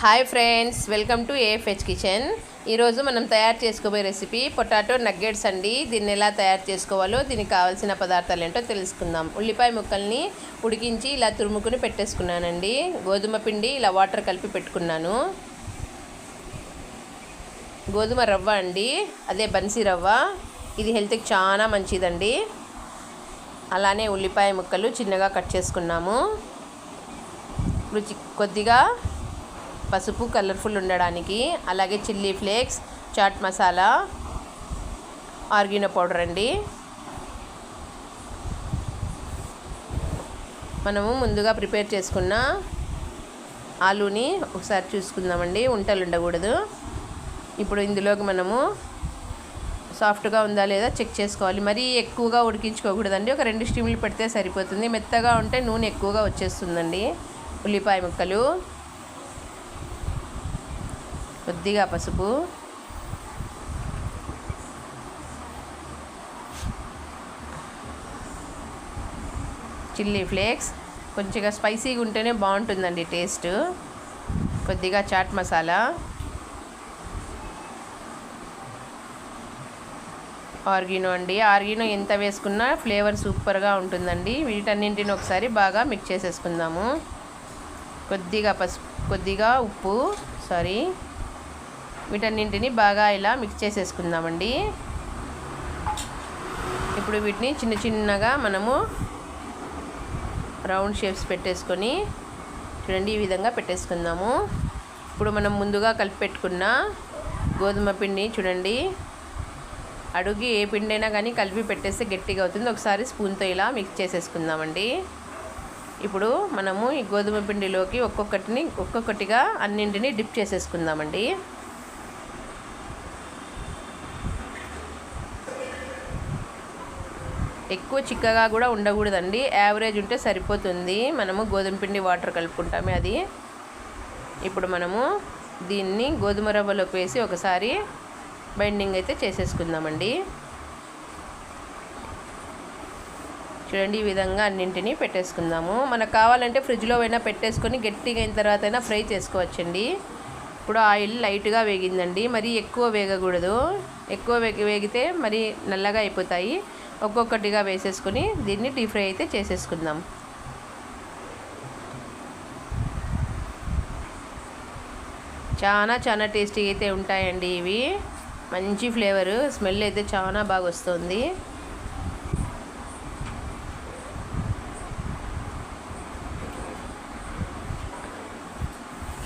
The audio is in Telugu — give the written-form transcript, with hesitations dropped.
Hi friends, welcome to AFH kitchen. ఈరోజు మనం తయారు చేసుకోబోయే రెసిపీ పొటాటో నగ్గెట్స్ అండి. దీన్ని ఎలా తయారు చేసుకోవాలో, దీనికి కావాల్సిన పదార్థాలు ఏంటో తెలుసుకుందాం. ఉల్లిపాయ ముక్కల్ని ఉడికించి ఇలా తురుముకుని పెట్టేసుకున్నానండి. గోధుమ పిండి ఇలా వాటర్ కలిపి పెట్టుకున్నాను. గోధుమ రవ్వ అండి, అదే బన్సీ రవ్వ. ఇది హెల్త్కి చాలా మంచిదండి. అలానే ఉల్లిపాయ ముక్కలు చిన్నగా కట్ చేసుకున్నాము. కొద్దిగా పసుపు కలర్ఫుల్ ఉండడానికి, అలాగే chilli flakes, chaat masala, oregano powder అండి. మనము ముందుగా ప్రిపేర్ చేసుకున్న ఆలూని ఒకసారి చూసుకుందామండి, ఉంటలు ఉండకూడదు. ఇప్పుడు ఇందులోకి మనము సాఫ్ట్గా ఉందా లేదా చెక్ చేసుకోవాలి. మరీ ఎక్కువగా ఉడికించుకోకూడదండి. ఒక 2 స్టీములు పెడితే సరిపోతుంది. మెత్తగా ఉంటే నూనె ఎక్కువగా వచ్చేస్తుందండి. ఉల్లిపాయ ముక్కలు, కొద్దిగా పసుపు, చిల్లీ ఫ్లేక్స్, కొంచెంగా స్పైసీగా ఉంటేనే బాగుంటుందండి టేస్ట్. కొద్దిగా చాట్ మసాలా, ఆర్గానో అండి. ఆర్గానో ఎంత వేసుకున్నా ఫ్లేవర్ సూపర్గా ఉంటుందండి. వీటన్నింటిని ఒకసారి బాగా మిక్స్ చేసేసుకుందాము. కొద్దిగా పసుపు, కొద్దిగా ఉప్పు, వీటన్నింటిని బాగా ఇలా మిక్స్ చేసేసుకుందామండి. ఇప్పుడు వీటిని చిన్న చిన్నగా మనము రౌండ్ షేప్స్ పెట్టేసుకొని చూడండి, ఈ విధంగా పెట్టేసుకుందాము. ఇప్పుడు మనం ముందుగా కలిపి పెట్టుకున్న గోధుమ పిండి చూడండి, అడుగు ఏ పిండి అయినా కానీ కలిపి పెట్టేస్తే గట్టిగా అవుతుంది. ఒకసారి స్పూన్తో ఇలా మిక్స్ చేసేసుకుందామండి. ఇప్పుడు మనము ఈ గోధుమ పిండిలోకి ఒక్కొక్కటిగా అన్నింటినీ డిప్ చేసేసుకుందామండి. ఎక్కువ చిక్కగా కూడా ఉండకూడదండి, యావరేజ్ ఉంటే సరిపోతుంది. మనము గోధుమ పిండి వాటర్ కలుపుకుంటామే అది. ఇప్పుడు మనము దీన్ని గోధుమ రవ్వలోకి వేసి ఒకసారి బైండింగ్ అయితే చేసేసుకుందామండి. చూడండి, ఈ విధంగా అన్నింటినీ పెట్టేసుకుందాము. మనకు కావాలంటే ఫ్రిడ్జ్లో అయినా పెట్టేసుకొని గట్టిగా అయిన తర్వాత అయినా ఫ్రై చేసుకోవచ్చండి. ఇప్పుడు ఆయిల్ లైట్గా వేగిందండి, మరీ ఎక్కువ వేగకూడదు. ఎక్కువ వేగితే మరి నల్లగా అయిపోతాయి. ఒక్కొక్కటిగా వేసేసుకొని దీన్ని డీప్ ఫ్రై అయితే చేసేసుకుందాం. చాలా టేస్టీ అయితే ఉంటాయండి ఇవి. మంచి ఫ్లేవరు, స్మెల్ అయితే చాలా బాగా వస్తుంది.